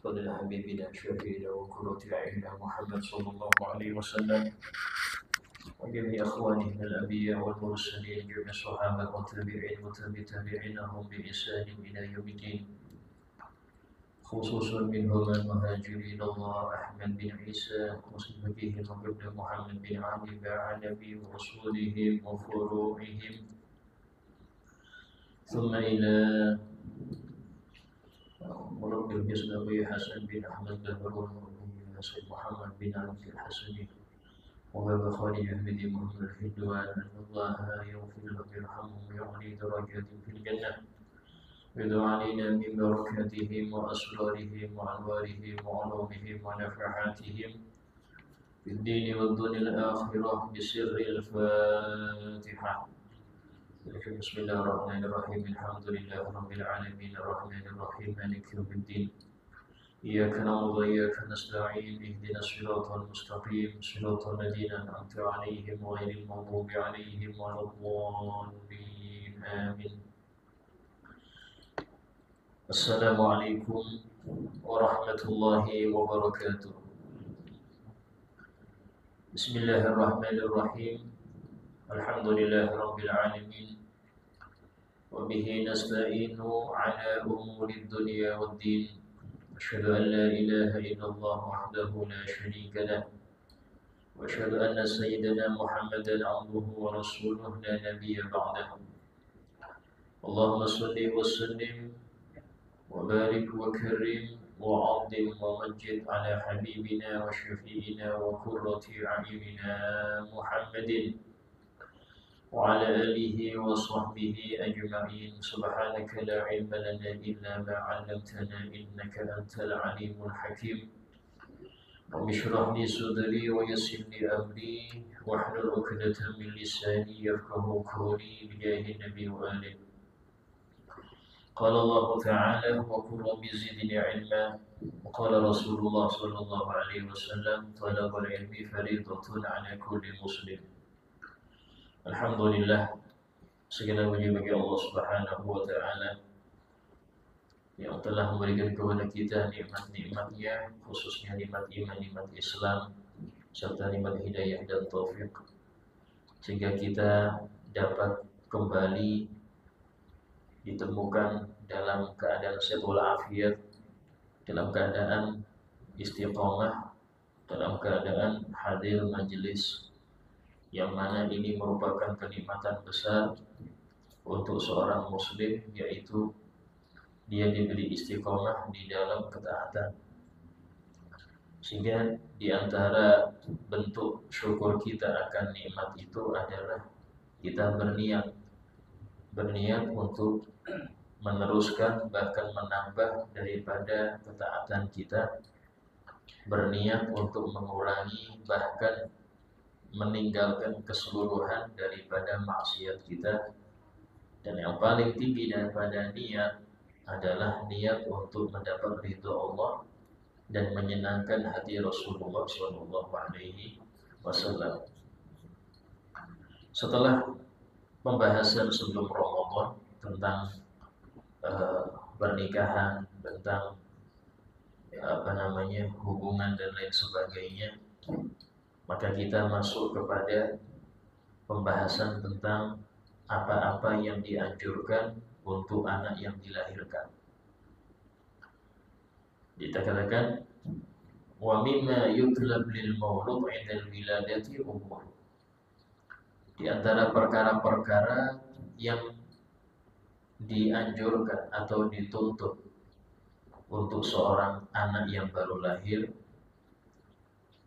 فضل حبيبنا شفينا وقرة أعيننا محمد صلى الله عليه وسلم وجميع إخوانه من الأنبياء والمرسلين جميع الصحابة والتابعين وتابعينهم بإحسان إلى يوم الدين خصوصا منهم المهاجرين الله أحمد بن عيسى وصحبه وابن محمد بن علي وعلبي ورسولهم وفروعهم ثم إلى مربي الجسد أبي حسن بن أحمد بهرون وأبي سيد محمد بن عبد الحسن وبابا خالد أحمد محمد الحدوان أن الله يغفر له ويرحمه ويعلي درجاتهم في الجنة ويدعو علينا من بركاتهم وأسرارهم وأنوارهم وعلومهم ونفحاتهم في الدين والدنيا الآخرة بسر الفاتحة. بسم الله الرحمن الرحيم الحمد لله رب العالمين الرحمن الرحيم مالك يوم الدين إياك نعبد وإياك نستعين اهدنا الصراط المستقيم صراط الذين أنعمت عليهم غير المغضوب عليهم ولا الضالين آمين. السلام عليكم ورحمة الله وبركاته. بسم الله الرحمن الرحيم الحمد لله رب العالمين وبه نستعين على أمور الدنيا والدين أشهد أن لا إله إلا الله وحده لا شريك له وأشهد أن سيدنا محمدا عبده ورسوله لا نبي بعده اللهم صل وسلم وبارك وكرم وعظم ومجد على حبيبنا وشفيعنا وقرة أعيننا محمد وعلى آله وصحبه أجمعين سبحانك لا علم لنا إلا ما علمتنا إنك أنت العليم الحكيم رب اشرح لي صدري ويسر لي أمري واحلل عقدة من لساني يفقهوا قولي بجاه النبي وآله. قال الله تعالى وقل رب زدني علما وقال رسول الله صلى الله عليه وسلم طلب العلم فريضة على كل مسلم. Alhamdulillah, segala puji bagi Allah Subhanahu wa taala yang telah memberikan kepada kita nikmat-nikmatnya, khususnya nikmat iman, nikmat Islam, serta nikmat hidayah dan taufik, sehingga kita dapat kembali ditemukan dalam keadaan sehat walafiat, dalam keadaan istiqomah, dalam keadaan hadir majelis, yang mana ini merupakan kenikmatan besar untuk seorang muslim, yaitu dia diberi istiqomah di dalam ketaatan. Sehingga di antara bentuk syukur kita akan nikmat itu adalah kita berniat untuk meneruskan bahkan menambah daripada ketaatan kita, berniat untuk mengurangi bahkan meninggalkan keseluruhan daripada maksiat kita, dan yang paling tinggi daripada niat adalah niat untuk mendapat ridha Allah dan menyenangkan hati Rasulullah SAW. Setelah pembahasan sebelum Ramadan tentang pernikahan, tentang hubungan dan lain sebagainya, maka kita masuk kepada pembahasan tentang apa-apa yang dianjurkan untuk anak yang dilahirkan. Dikatakan wa mimma yutlab lil maulud 'inda al-wiladati umur. Di antara perkara-perkara yang dianjurkan atau dituntut untuk seorang anak yang baru lahir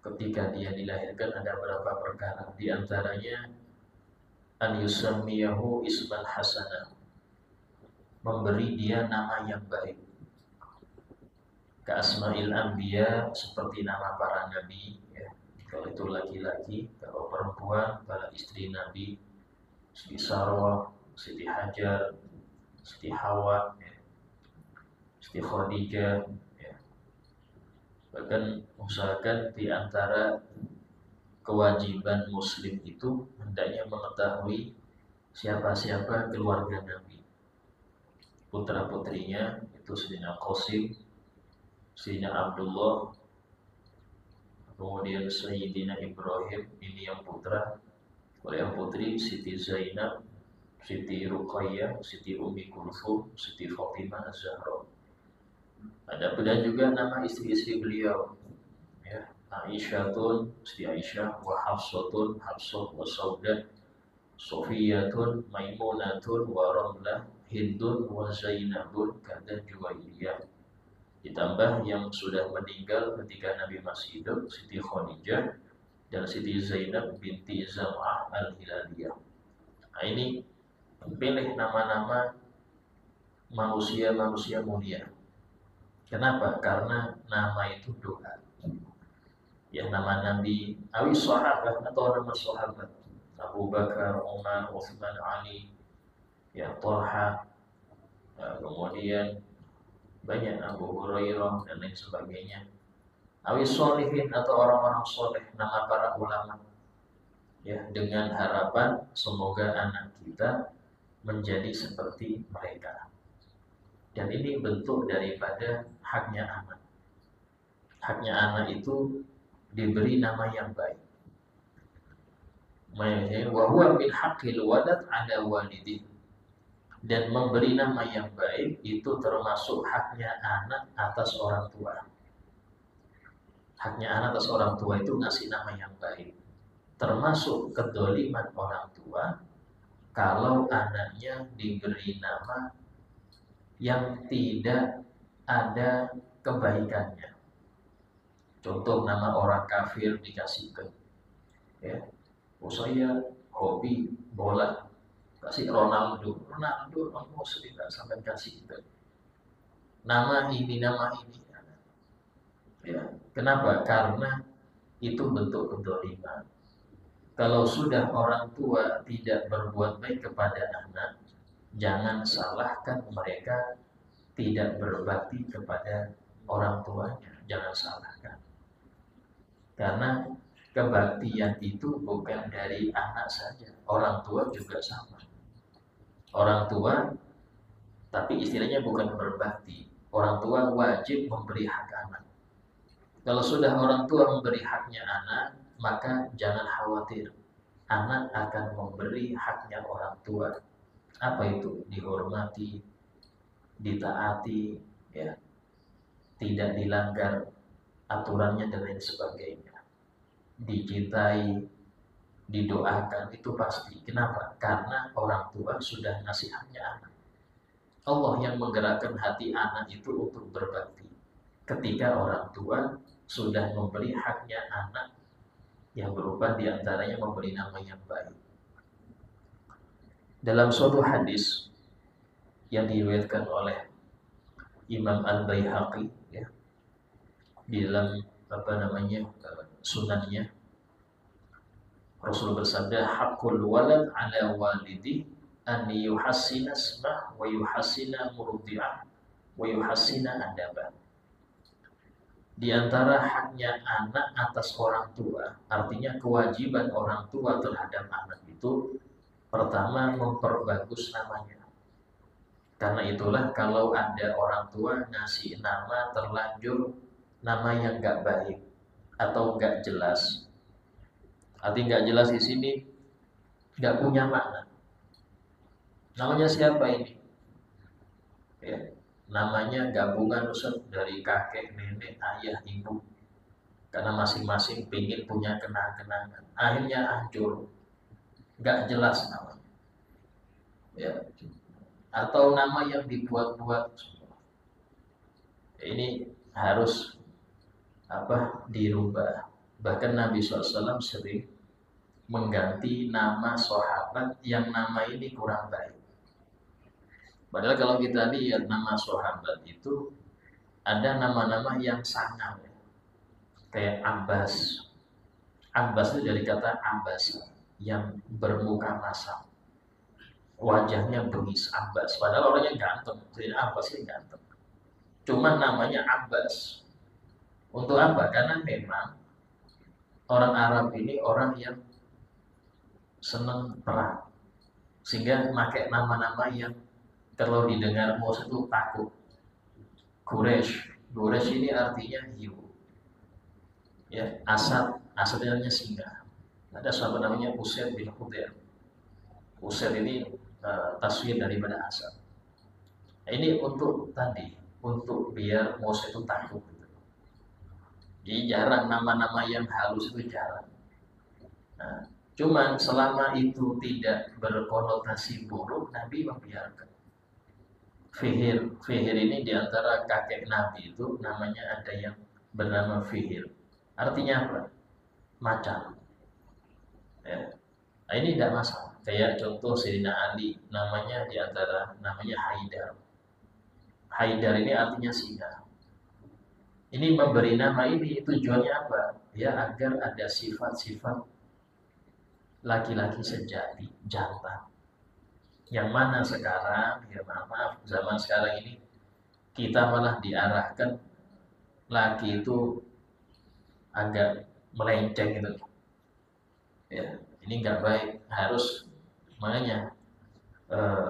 ketika dia dilahirkan ada beberapa perkara. Di antaranya an yusammiyahu isman hasana, memberi dia nama yang baik. Ka asma'il anbiya, seperti nama para nabi ya. Kalau itu laki-laki, kalau perempuan para istri nabi, Siti Sarwah, Siti Hajar, Siti Hawa ya. Siti Khadijah ya. Bahkan usahakan di antara kewajiban muslim itu hendaknya mengetahui siapa-siapa keluarga Nabi. Putra-putrinya itu Sayyidina Qasim, Sayyidina Abdullah, kemudian Sayyidina Ibrahim, ini yang putra, kalau yang putri Siti Zainab, Siti Ruqayyah, Siti Ummi Kulthum, Siti Fatimah Az-Zahra. Ada pula juga nama istri-istri beliau, ya, Aisyatun, Siti Aisyah, wa Hafsatun, Hafsah, wa Saudah, Sofiyatun, Maimunatun, wa Ramlah, Hindun, wa Zainabun, dan Juwairiyah. Ditambah yang sudah meninggal ketika Nabi masih hidup, Siti Khadijah dan Siti Zainab binti Zam'ah al-Hilaliyah. Nah, ini pilih nama-nama manusia-manusia mulia. Kenapa? Karena nama itu doa. Ya, nama Nabi, awis sahabat atau nama sahabat, Abu Bakar, Umar, Utsman, Ali, ya, Thalha, kemudian banyak Abu Hurairah dan lain sebagainya. Awis sholihin atau orang-orang soleh, nama para ulama. Ya, dengan harapan semoga anak kita menjadi seperti mereka. Dan ini bentuk daripada haknya anak. Haknya anak itu diberi nama yang baik. Wa huwa min haqqil walad ala walidih. Dan memberi nama yang baik itu termasuk haknya anak atas orang tua. Haknya anak atas orang tua itu ngasih nama yang baik. Termasuk kedoliman orang tua kalau anaknya diberi nama yang tidak ada kebaikannya. Contoh nama orang kafir dikasihkan, ya, saya hobi bola, kasih Ronaldo, muslim, tidak sampai kasih itu. Nama ini, ya. Kenapa? Karena itu bentuk kedoliman. Kalau sudah orang tua tidak berbuat baik kepada anak, jangan salahkan mereka tidak berbakti kepada orang tuanya. Jangan salahkan. Karena kebaktian itu bukan dari anak saja. Orang tua juga sama. Orang tua, tapi istilahnya bukan berbakti. Orang tua wajib memberi hak anak. Kalau sudah orang tua memberi haknya anak, maka jangan khawatir. Anak akan memberi haknya orang tua. Apa itu? Dihormati, ditaati, ya, tidak dilanggar aturannya dan lain sebagainya. Dicintai, didoakan, itu pasti. Kenapa? Karena orang tua sudah ngasih haknya anak. Allah yang menggerakkan hati anak itu untuk berbakti. Ketika orang tua sudah memberi haknya anak, yang berupa diantaranya memberi nama yang baik. Dalam suatu hadis yang diriwayatkan oleh Imam Al-Baihaqi, ya, di dalam sunannya, Rasul bersabda, haqqul walad ala walidi an yuhassina ismah wa yuhassina murdi'ah wa yuhassina adabah. Di antara haknya anak atas orang tua, artinya kewajiban orang tua terhadap anak itu, pertama memperbagus namanya. Karena itulah kalau ada orang tua ngasih nama terlanjur nama yang gak baik atau gak jelas. Artinya gak jelas di sini, gak punya makna. Namanya siapa ini? Ya, namanya gabungan dari kakek, nenek, ayah, ibu. Karena masing-masing ingin punya kenang-kenangan. Akhirnya hancur. Gak jelas namanya. Ya. Atau nama yang dibuat-buat. Ini harus dirubah. Bahkan Nabi SAW sering mengganti nama sahabat yang nama ini kurang baik. Padahal kalau kita lihat nama sahabat itu ada nama-nama yang sangar, kayak Abbas. Abbas itu dari kata Abbas, yang bermuka masam, wajahnya bengis. Abbas, padahal orangnya ganteng. Jadi Abbas ini ganteng, cuma namanya Abbas. Untuk apa? Karena memang orang Arab ini orang yang senang perang, sehingga pakai nama-nama yang kalau didengar musuh itu takut. Quraisy, Gores ini artinya hiu. Ya, asad artinya singa. Ada sahabat namanya Usaid bin Khudair. Usaid ini taswir daripada asad. Nah, ini untuk tadi, untuk biar Musa itu takut. Jadi jarang nama-nama yang halus itu jarang. Nah, cuman selama itu tidak berkonotasi buruk, Nabi membiarkan. Fihir ini diantara kakek Nabi itu namanya ada yang bernama Fihir. Artinya apa? Macan. Ya. Nah, ini tidak masalah. Kayak contoh Sayyidina Ali, namanya diantara namanya Haidar. Haidar ini artinya singa. Ini memberi nama ini tujuannya apa? Ya agar ada sifat-sifat laki-laki sejati, jantan. Yang mana sekarang, ya maaf, zaman sekarang ini kita malah diarahkan laki itu agak melenceng gitu. Ya, ini nggak baik. Harus makanya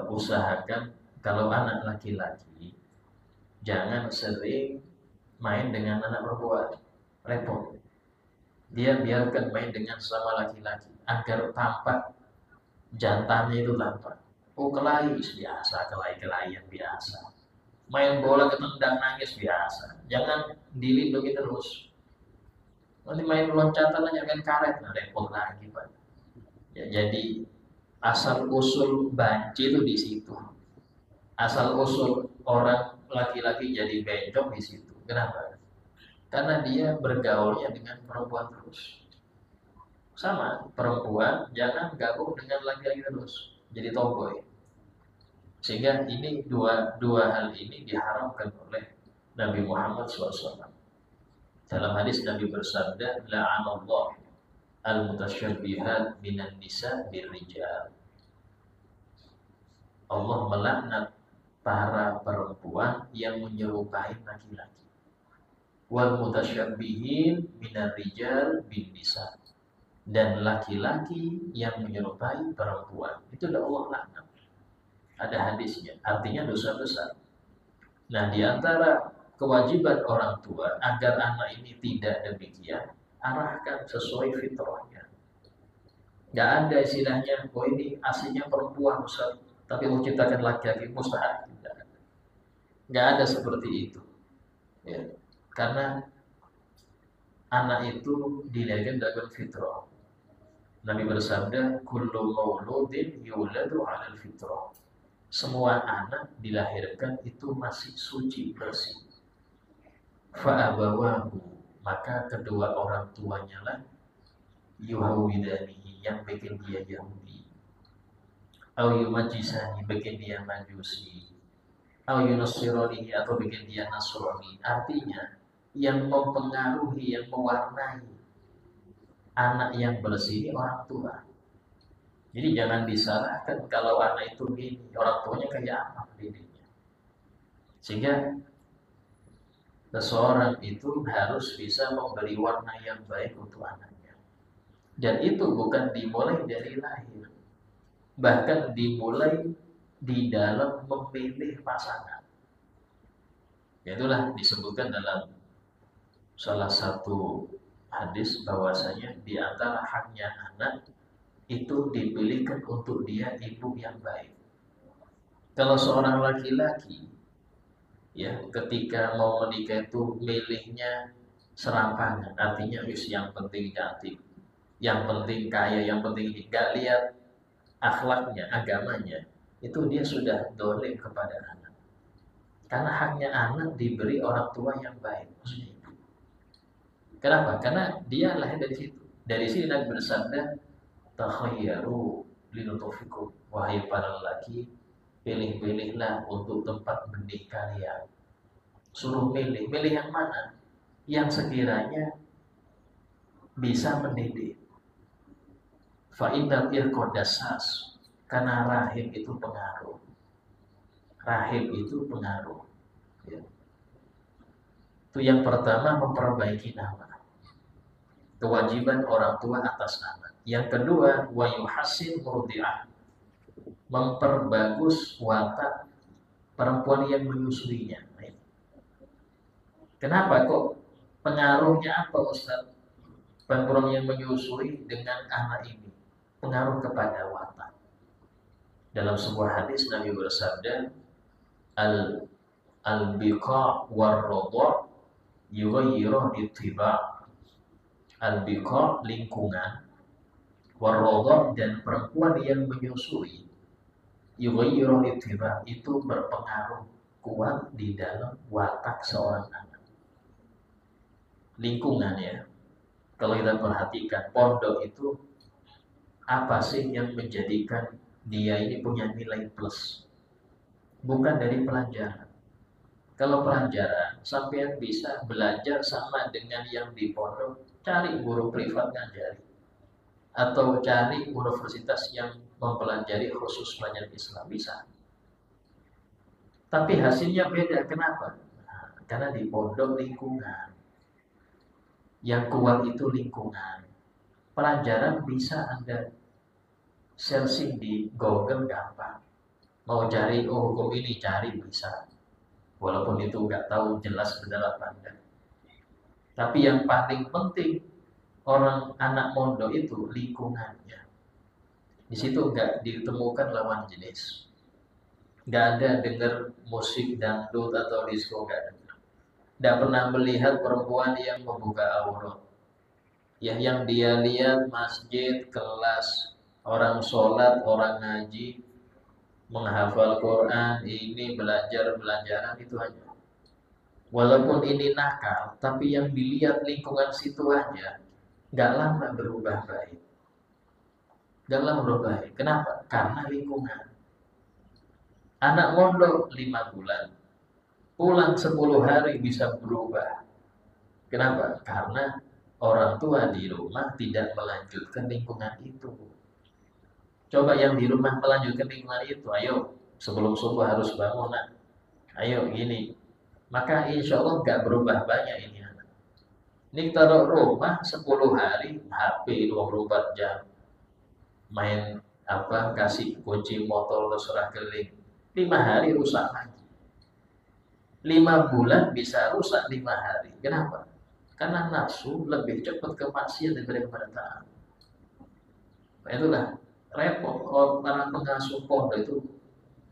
usahakan kalau anak laki-laki jangan sering main dengan anak perempuan, repot. Dia biarkan main dengan sama laki-laki agar tampak jantannya itu tampak. Oh kelahi biasa, kelahi-kelahian biasa. Main bola ketendang nangis biasa. Jangan dilindungi terus. Nanti main loncatan aja kan karet, nah repot lagi Pak. Ya, jadi asal usul banci itu di situ. Asal usul orang laki-laki jadi bencong di situ. Kenapa? Karena dia bergaulnya dengan perempuan terus. Sama, perempuan jangan gabung dengan laki-laki terus. Jadi tomboy. Sehingga ini dua hal ini diharamkan oleh Nabi Muhammad SAW. Dalam hadis Nabi bersabda, la'anallah al-mutasyabbihat minan nisa birrijal. Allah melaknat para perempuan yang menyerupai laki-laki. Wal mutasyabbihin minar rijal bin nisa. Dan laki-laki yang menyerupai perempuan. Itu adalah Allah laknat. Ada hadisnya, artinya dosa besar. Nah, di antara kewajiban orang tua agar anak ini tidak demikian, arahkan sesuai fitrahnya. Gak ada istilahnya, oh ini aslinya perempuan Ustaz, tapi mau ciptakan laki-laki mustahil. Gak ada seperti itu. Ya. Karena anak itu dilahirkan dengan fitrah. Nabi bersabda, kullu mauludin yuladu 'alal fitrah. Semua anak dilahirkan itu masih suci bersih. Fa'abawahu, maka kedua orang tuanya lah yuhawidanihi, yang bikin dia Yahudi, au yumajisani, bikin dia Majusi, au yunasironihi, atau bikin dia Nasrani. Artinya yang mempengaruhi, yang mewarnai anak yang bersih ini orang tua. Jadi jangan disalahkan kalau anak itu gini, orang tuanya kayak apa didiknya. Sehingga seseorang itu harus bisa memberi warna yang baik untuk anaknya. Dan itu bukan dimulai dari lahir. Bahkan dimulai di dalam memilih pasangan. Itulah disebutkan dalam salah satu hadis bahwasanya di antara haknya anak itu dipilihkan untuk dia ibu yang baik. Kalau seorang laki-laki ya ketika mau menikah itu milihnya serampangan, artinya yang penting cantik, yang penting kaya, yang penting ini, gak lihat akhlaknya, agamanya, itu dia sudah dolim kepada anak. Karena haknya anak diberi orang tua yang baik, maksudnya itu. Kenapa? Karena dia lahir dari situ. Dari sini Nabi bersabda, takhayyaru linutufikum, wahai para lelaki, pilih-pilihlah untuk tempat benih kalian. Suruh milih yang mana? Yang sekiranya bisa mendidik. Fa'inal irqadasas, karena rahim itu pengaruh. Rahim itu pengaruh. Ya. Itu yang pertama, memperbaiki nama. Kewajiban orang tua atas anak. Yang kedua, wa yuhassin murdi'ah, memperbagus watak perempuan yang menyusuinya. Kenapa kok? Pengaruhnya apa Ustaz? Pengaruh yang menyusui dengan anak ini. Pengaruh kepada watak. Dalam sebuah hadis Nabi bersabda, al al-biqa war-radha yughayyiru ittiba'. Al-biqa lingkungan, war-radha dan perempuan yang menyusui, yughayyiru ittiba' itu berpengaruh kuat di dalam watak seorang anak. Lingkungan ya. Kalau kita perhatikan pondok itu apa sih yang menjadikan dia ini punya nilai plus? Bukan dari pelajaran. Kalau pelajaran, sampai bisa belajar sama dengan yang di pondok, cari guru privat ngajari. Atau cari universitas yang mempelajari khusus pelajaran Islam, bisa. Tapi hasilnya beda, kenapa? Nah, karena di pondok lingkungan. Yang kuat itu lingkungan. Pelajaran bisa Anda searching di Google gampang. Mau cari hukum ini, cari bisa. Walaupun itu nggak tahu jelas benar apa enggak. Tapi yang paling penting orang anak mondok itu lingkungannya. Di situ nggak ditemukan lawan jenis. Nggak ada dengar musik dangdut atau disco, nggak ada. Nggak pernah melihat perempuan yang membuka aurat. Ya, yang dia lihat masjid, kelas, orang sholat, orang ngaji, menghafal Quran, ini belajaran itu aja. Walaupun ini nakal, tapi yang dilihat lingkungan situ aja, nggak lama berubah baik. Nggak lama berubah baik. Kenapa? Karena lingkungan. Anak mondok 5 bulan, pulang 10 hari bisa berubah. Kenapa? Karena orang tua di rumah tidak melanjutkan lingkungan itu. Coba yang di rumah melanjutkan lingkungan itu, ayo sebelum subuh harus bangun, nah. Ayo gini, maka insya Allah nggak berubah banyak ini anak. Ini taruh rumah 10 hari, HP 24 jam, main apa, kasih kunci motor terserah keliling, 5 hari rusak lagi. 5 bulan bisa rusak 5 hari. Kenapa? Karena nafsu lebih cepat ke maksiat daripada kepada taat. Itulah repot. Para pengasuh pondok itu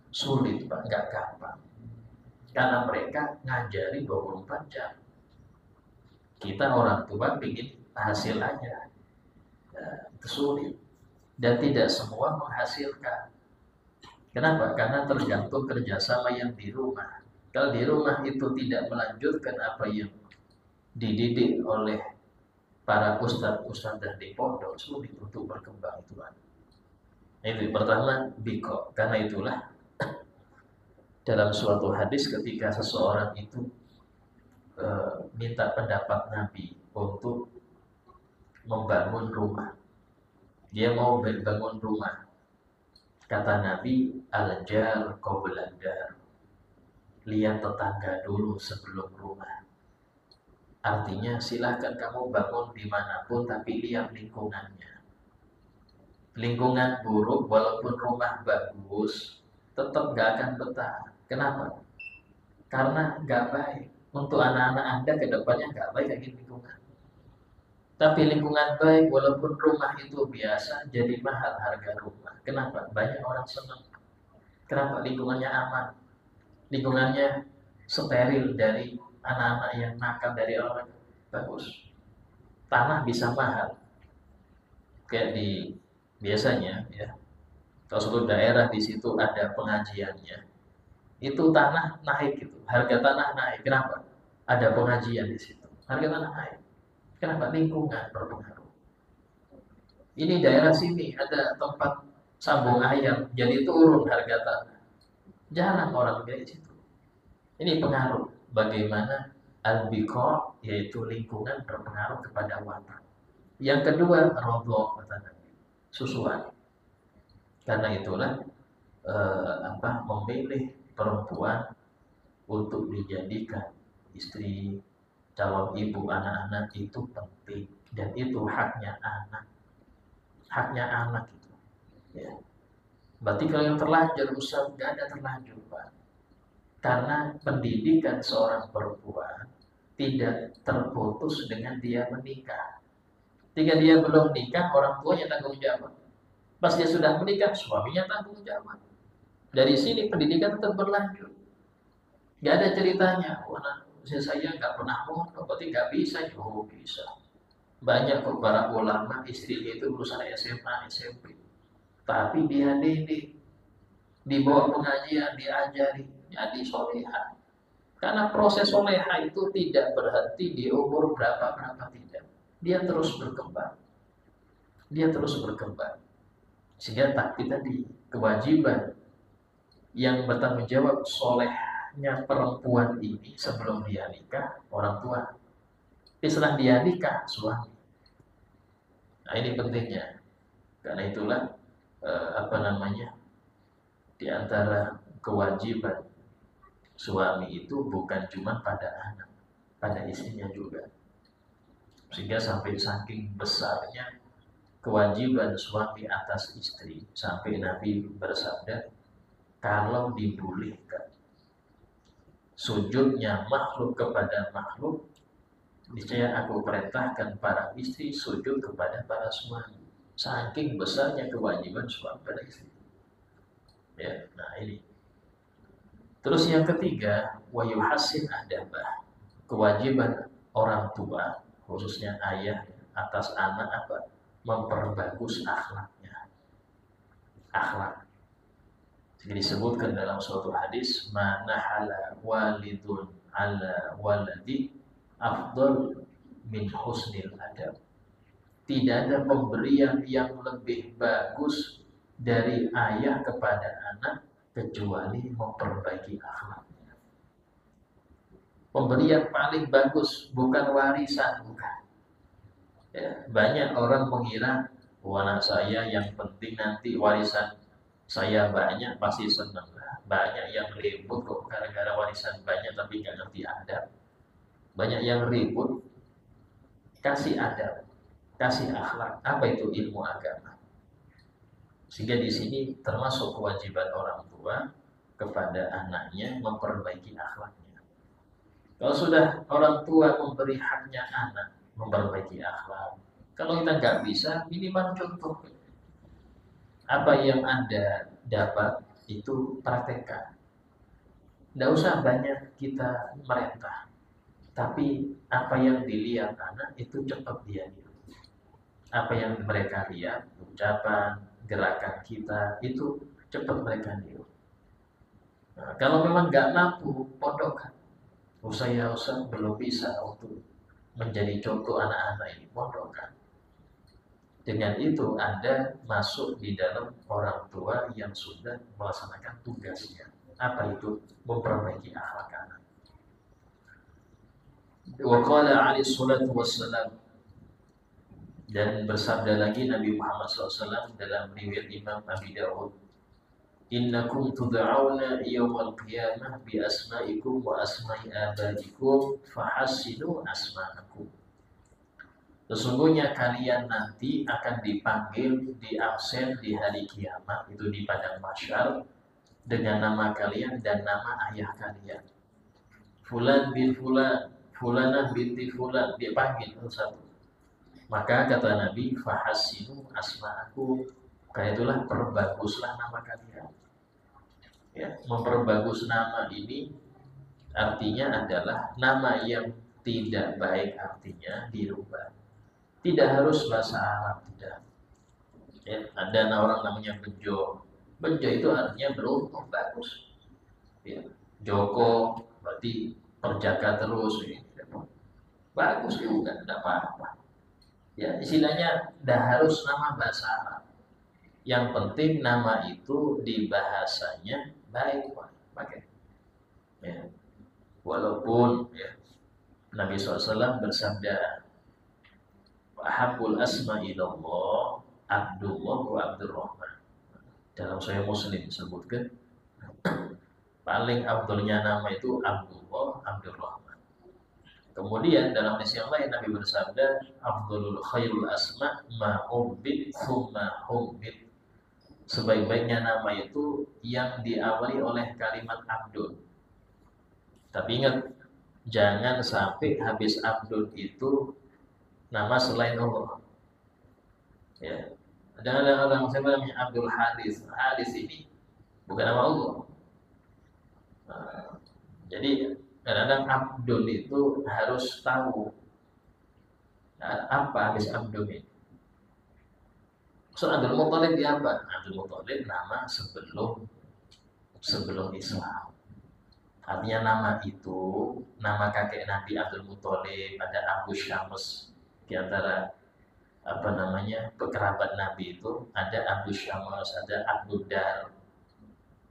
sulit Pak, nggak gampang. Karena mereka ngajari 24 jam. Kita orang tua ingin hasil aja. Itu sulit. Dan tidak semua menghasilkan. Kenapa? Karena tergantung kerjasama yang di rumah. Kalau di rumah itu tidak melanjutkan apa yang dididik oleh para ustadz dan di pondok, sulit untuk berkembang itu. Itu pertama, biko. Karena itulah dalam suatu hadis ketika seseorang itu minta pendapat Nabi untuk membangun rumah. Dia mau bangun rumah. Kata Nabi, al-jar qabla dar. Lihat tetangga dulu sebelum rumah. Artinya silahkan kamu bangun dimanapun, tapi lihat lingkungannya. Lingkungan buruk walaupun rumah bagus, tetap gak akan betah. Kenapa? Karena gak baik. Untuk anak-anak Anda ke depannya gak baik kayak lingkungan. Tapi lingkungan baik walaupun rumah itu biasa, jadi mahal harga rumah. Kenapa? Banyak orang senang. Kenapa? Lingkungannya aman. Lingkungannya steril dari anak-anak yang nakal, dari orang bagus. Tanah bisa mahal. Kayak di biasanya ya. Kalau suatu daerah di situ ada pengajiannya, itu tanah naik gitu. Harga tanah naik. Kenapa? Ada pengajian di situ. Harga tanah naik. Kenapa? Lingkungan berpengaruh. Ini daerah sini ada tempat sambung ayam, jadi turun harga tanah. Jarang orang kayak situ. Ini pengaruh bagaimana al-biqa, yaitu lingkungan berpengaruh kepada watak. Yang kedua, rodho, kata Nabi, susuan. Karena itulah memilih perempuan untuk dijadikan istri, calon ibu anak-anak itu penting, dan itu haknya anak itu. Ya. Berarti kalau yang terlanjur, Ustaz, nggak ada terlanjur Pak. Karena pendidikan seorang perempuan tidak terputus dengan dia menikah. Ketika dia belum nikah, orang tuanya tanggung jawab. Pas dia sudah menikah, suaminya tanggung jawab. Dari sini pendidikan tetap berlanjut. Gak ada ceritanya, usia saya nggak pernah mondok, berarti nggak bisa. Oh bisa. Banyak para ulama istrinya itu lulusan SMA, SMP, tapi dia didik, dibawa pengajian, diajari, jadi soleha. Karena proses soleha itu tidak berhenti di umur berapa tidak. Dia terus berkembang. Dia terus berkembang. Sehingga tapi tadi kewajiban yang bertanggung jawab solehnya perempuan ini sebelum dia nikah orang tua. Setelah dia nikah suami. Nah ini pentingnya. Karena itulah di antara kewajiban suami itu bukan cuma pada anak, pada istrinya juga. Sehingga sampai saking besarnya kewajiban suami atas istri sampai Nabi bersabda, kalau dibolehkan sujudnya makhluk kepada makhluk, niscaya aku perintahkan para istri sujud kepada para suami. Saking besarnya kewajiban suami pada istri. Ya, nah ini. Terus yang ketiga, wa yuhassin adabah. Kewajiban orang tua, khususnya ayah atas anak apa? Memperbagus akhlaknya. Akhlak. Jadi disebutkan dalam suatu hadis, manahala walidun ala waladi afdal min husnil adab. Tidak ada pemberian yang lebih bagus dari ayah kepada anak kecuali memperbaiki akhlaknya. Pemberian paling bagus bukan warisan, bukan. Ya, banyak orang mengira anak saya yang penting nanti warisan saya banyak pasti senang. Banyak yang ribut kok gara-gara warisan banyak tapi nggak ngerti adab. Banyak yang ribut kasih adab, kasih akhlak. Apa itu ilmu agama? Sehingga di sini termasuk kewajiban orang tua kepada anaknya memperbaiki akhlaknya. Kalau sudah orang tua memberi haknya anak memperbaiki akhlak, kalau kita nggak bisa, minimal contoh. Apa yang Anda dapat itu praktekkan. Tidak usah banyak kita merintah, tapi apa yang dilihat anak itu cepat dia niru. Apa yang mereka lihat, ucapan, gerakan kita itu cepat mereka niru. Nah, kalau memang nggak mampu, pondokkan. Saya belum bisa untuk menjadi contoh anak-anak ini, pondokkan. Dengan itu Anda masuk di dalam orang tua yang sudah melaksanakan tugasnya. Apa itu? Memperbaiki akhlak anak. Wa qala alaihi salatu wassalam, dan bersabda lagi Nabi Muhammad SAW dalam riwayat Imam Abi Dawud, innakum tud'auna yawmal qiyamah bi asma'ikum wa asma'i abaikum fahassinu asma'akum. Sesungguhnya kalian nanti akan dipanggil di absen di hari kiamat, itu di padang mahsyar, dengan nama kalian dan nama ayah kalian. Fulan bin fulan, fulanah binti fulan, dipanggil satu. Maka kata Nabi, fahassinu asma'akum, karena itulah perbaguslah nama kalian. Ya, memperbagus nama ini artinya adalah nama yang tidak baik artinya dirubah. Tidak harus bahasa Arab, tidak. Ya, ada orang namanya Bejo. Bejo itu artinya beruntung, bagus. Ya, Joko berarti perjaka terus. Ya. Bagus juga, tidak apa-apa. Ya, istilahnya tidak harus nama bahasa Arab. Yang penting nama itu di bahasanya baik, pakai. Ya. Walaupun ya, Nabi SAW bersabda, ahabul asma ilallah Abdullah wa Abdurrahman. Dalam Sahih Muslim disebutkan paling afdolnya nama itu Abdullah, Abdurrahman. Kemudian dalam hadis yang lain Nabi bersabda, afdolul khairul asma ma ubbid thumma hubbid. Sebaik-baiknya nama itu yang diawali oleh kalimat Abdul. Tapi ingat, Jangan sampai habis Abdul itu nama selain Allah. Ya. Ada orang saya namanya Abdul Haris. Haris ini bukan nama Allah. Nah, jadi kadang-kadang Abdul itu harus tahu apa habis Abdul ini. Maksud Abdul Muthalib dia apa? Abdul Muthalib nama sebelum Islam. Artinya nama itu, nama kakek Nabi Abdul Muthalib, ada Abu Syams di antara apa namanya kerabat Nabi itu, ada Abu Syams, ada Abu Dar.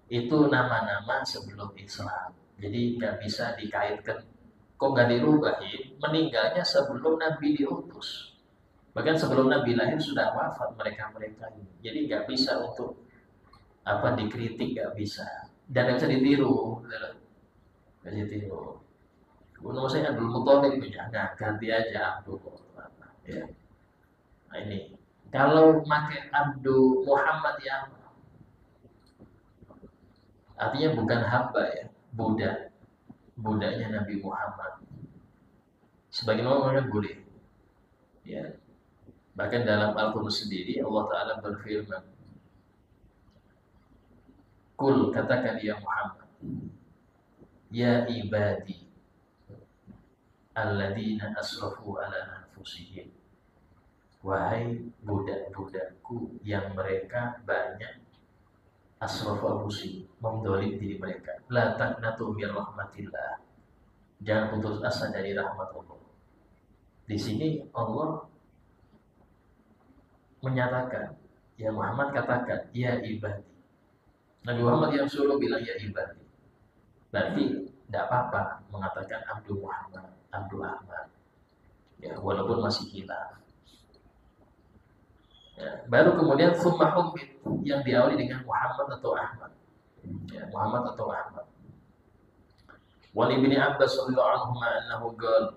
Itu nama-nama sebelum Islam. Jadi nggak bisa dikaitkan. Kok nggak dirubahin? Meninggalnya sebelum Nabi diutus. Bahkan sebelum Nabi lahir sudah wafat mereka-mereka ini. Jadi nggak bisa untuk apa dikritik, nggak bisa. Dan nggak bisa ditiru. Nggak bisa ditiru. Nama saya Abdul Muthalib punya, nah ganti aja Abdul. Ya. Nah ini, kalau pakai Abdul Muhammad ya, artinya bukan hamba ya, budaknya Nabi Muhammad. Sebagaimana orang boleh, ya. Bahkan dalam Al-Quran sendiri Allah Taala berfirman, Kul katakan ya Muhammad, ya ibadi, alladzina asrafu ala anfusihim. Wahai budak-budakku yang mereka banyak asrafu anfusihim, mendolim diri mereka. La taqnatu min rahmatillah. Jangan putus asa dari rahmat Allah. Di sini Allah menyatakan, ya Muhammad katakan, ya ibadi. Nabi Muhammad yang suruh bilang ya ibadi. Berarti tidak apa-apa mengatakan Abdul Muhammad, Abdul Ahmad. Ya, walaupun masih hilaf. Ya, baru kemudian summa ummid yang diawali dengan Muhammad atau Ahmad. Ya, Muhammad atau Ahmad. Wali bin Abbas radhiyallahu anhu annahu qala,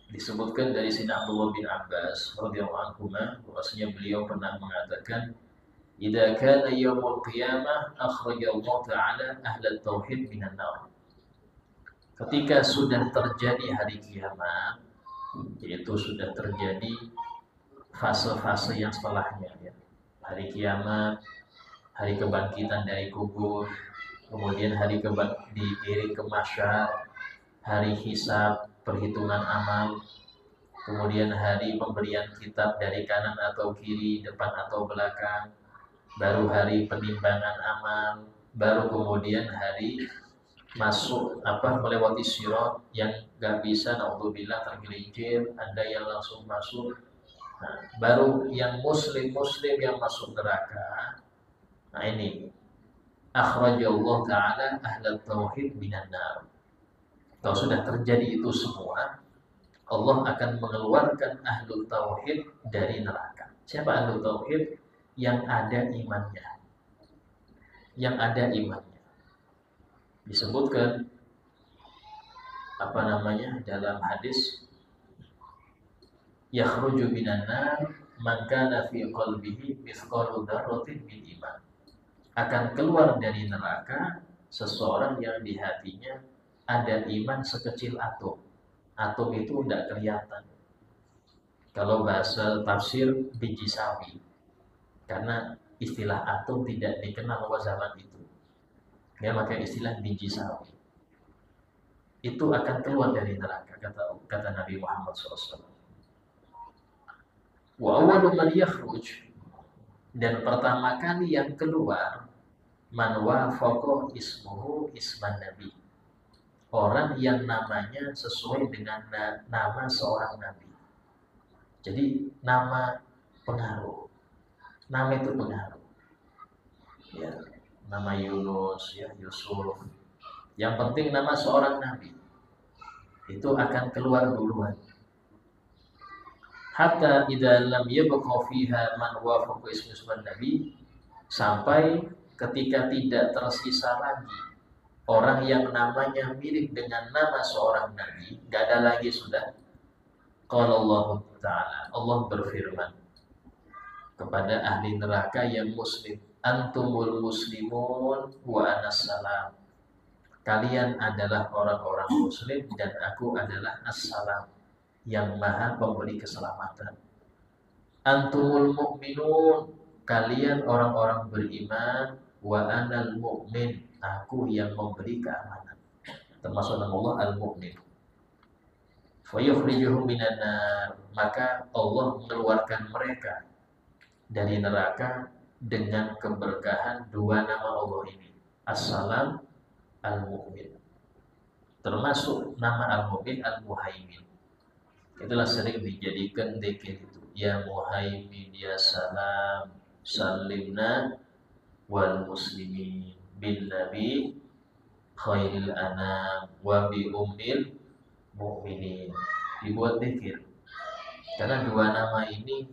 disebutkan dari Sayyidina Abdullah bin Abbas radhiyallahu anhu bahwasanya beliau pernah mengatakan, "Idza kana yaumul qiyamah akhraja Allah Ta'ala ahla tauhid minan nar." Ketika sudah terjadi hari kiamat, yaitu sudah terjadi fase-fase yang setelahnya ya. Hari kiamat, hari kebangkitan dari kubur, kemudian hari dikirim ke mahsyar, hari hisab, perhitungan amal, kemudian hari pemberian kitab dari kanan atau kiri, depan atau belakang, baru hari penimbangan amal, baru kemudian hari masuk melewati sirat yang gak bisa naudzubillah tergelincir, ada yang langsung masuk. Nah, baru yang muslim yang masuk neraka. Nah ini akhrajallahu ta'ala ahla tauhid minan nar. Kalau sudah terjadi itu semua, Allah akan mengeluarkan ahlul tauhid dari neraka. Siapa ahlul tauhid? Yang ada imannya. Yang ada imannya. Disebutkan dalam hadis, yakhruju minan nar man kana fi qalbihi mithqalu dzarratin min iman. Akan keluar dari neraka seseorang yang di hatinya ada iman sekecil atom. Atom itu tidak kelihatan. Kalau bahasa tafsir biji sawi, karena istilah atom tidak dikenal pada zaman itu. Dia pakai istilah biji sawi. Itu akan keluar dari neraka, kata Nabi Muhammad SAW. Wa awwalu man yakhruj, dan pertama kali yang keluar, man wafaqa ismuhu isman nabi. Orang yang namanya sesuai dengan nama seorang nabi. Jadi nama pengaruh. Nama itu pengaruh. Ya, nama Yunus, ya, Yusuf. Yang penting nama seorang nabi itu akan keluar duluan. Hatta idza lam yabqa fiha man wafaqa isman nabi, sampai ketika tidak tersisa lagi orang yang namanya mirip dengan nama seorang nabi, gak ada lagi sudah. Qala Allah Ta'ala, Allah berfirman kepada ahli neraka yang muslim, antumul muslimun wa anas salam. kalian adalah orang-orang muslim dan aku adalah as-salam, yang maha pemberi keselamatan. Antumul mu'minun, kalian orang-orang beriman, wa anal mu'min, aku yang memberi keamanan. Termasuk nama Allah al-mu'min. Fa yukhrijuhum minan nar, maka Allah mengeluarkan mereka dari neraka dengan keberkahan dua nama Allah ini, as-salam, al-mu'min. Termasuk nama al-mu'min al-muhaimin. Itulah sering dijadikan dzikir itu, ya muhaimin ya salam salimna wal muslimin bin nabi khairil anam wa bi ummil mu'minin. Dibuat dzikir karena dua nama ini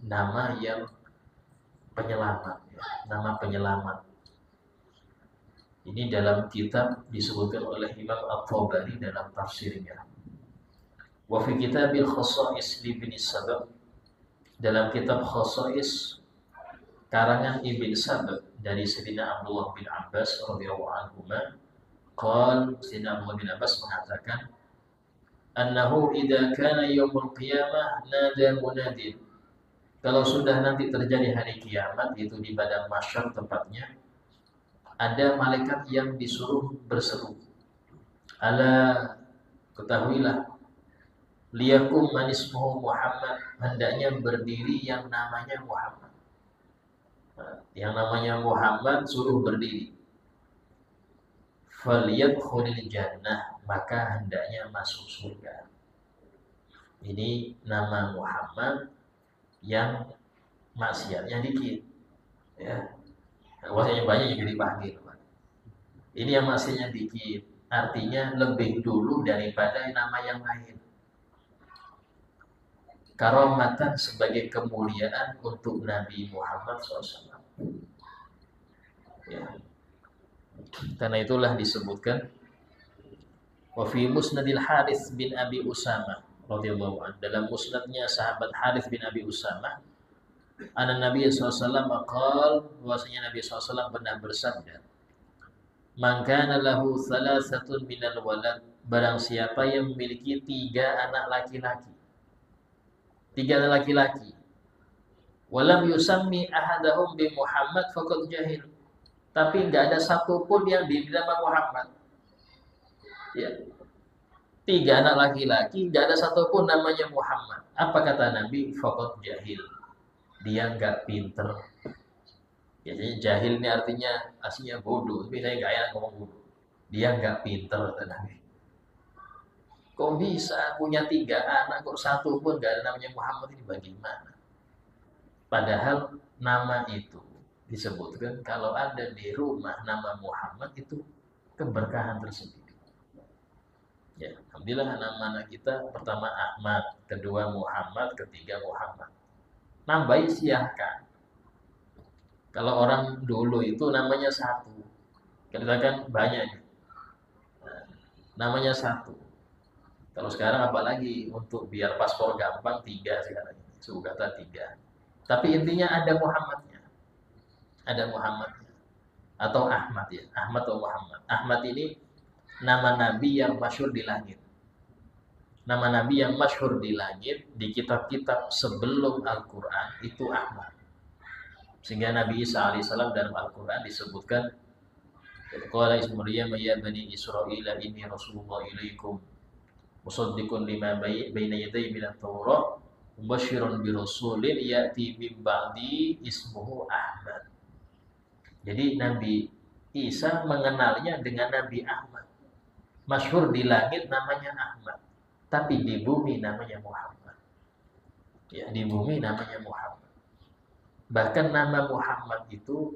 nama yang penyelamat, ya. Nama penyelamat ini dalam kitab disebutkan oleh Imam At-Tabari dalam tafsirnya. Wa fi kitabil khasa'is li bin Sabab, dalam kitab khasa'is karangan Ibn Sabab dari Sayyidina Abdullah bin Abbas radhiyallahu anhu, Sayyidina Abdullah bin Abbas mengatakan, annahu idza kana yaumul qiyamah nada munadin, kalau sudah nanti terjadi hari kiamat, itu di padang mahsyar tempatnya, ada malaikat yang disuruh berseru, ala ketahuilah, liyakum manismuhu Muhammad, hendaknya berdiri yang namanya Muhammad. Yang namanya Muhammad suruh berdiri. Falyadkhulil jannah, maka hendaknya masuk surga. Ini nama Muhammad yang maksiatnya dikit, ya. Maksudnya banyak yang dipanggil. Ini yang maksiatnya dikit, artinya lebih dulu daripada nama yang lain. Karomatan, sebagai kemuliaan untuk Nabi Muhammad SAW. Ya. Karena itulah disebutkan wa fi musnadil Harits bin Abi Usamah radhiyallahu anhu, dalam musnadnya sahabat Harits bin Abi Usamah, anna Nabi SAW qala, bahwasanya Nabi SAW pernah bersabda, man kana lahu thalathatun minal walad, barang siapa yang memiliki 3 anak laki-laki, 3 anak laki-laki, walam yusammi ahadahum bi Muhammad faqad jahil, tapi enggak ada satupun yang diberi nama Muhammad, ya. 3 anak laki-laki, enggak ada satupun namanya Muhammad. Apa kata Nabi? Faqad jahil, dia enggak pinter. Biasanya jahil ini artinya aslinya bodoh, tapi saya enggak enak ngomong bodoh. Dia enggak pinter, kata Nabi. Kok bisa punya 3 anak, kok satu pun enggak ada namanya Muhammad, ini bagaimana? Padahal nama itu disebutkan kalau ada di rumah nama Muhammad itu keberkahan tersendiri. Ya, alhamdulillah nama-nama kita pertama Ahmad, kedua Muhammad, ketiga Muhammad. Nambahin silahkan. Kalau orang dulu itu namanya 1, kita kan banyak. Namanya 1. Kalau sekarang apalagi untuk biar paspor gampang 3 sekarang. Suruh kata 3. Tapi intinya ada Muhammadnya. Ada Muhammadnya. Atau Ahmad, ya. Ahmad atau Muhammad. Ahmad ini nama Nabi yang masyhur di langit. Nama Nabi yang masyhur di langit, di kitab-kitab sebelum Al-Quran itu Ahmad. Sehingga Nabi Isa alaihissalam dalam Al-Quran disebutkan, qala ismu Maryam ya bani Israila inni rasulullah ilaikum musaddiqun lima baina yaday minat Taurat mubasyshirun bi rasulin ya'ti min ba'di ismuhu Ahmad. Jadi Nabi Isa mengenalnya dengan Nabi Ahmad. Masyhur di langit namanya Ahmad, tapi di bumi namanya Muhammad. Ya, di bumi namanya Muhammad. Bahkan nama Muhammad itu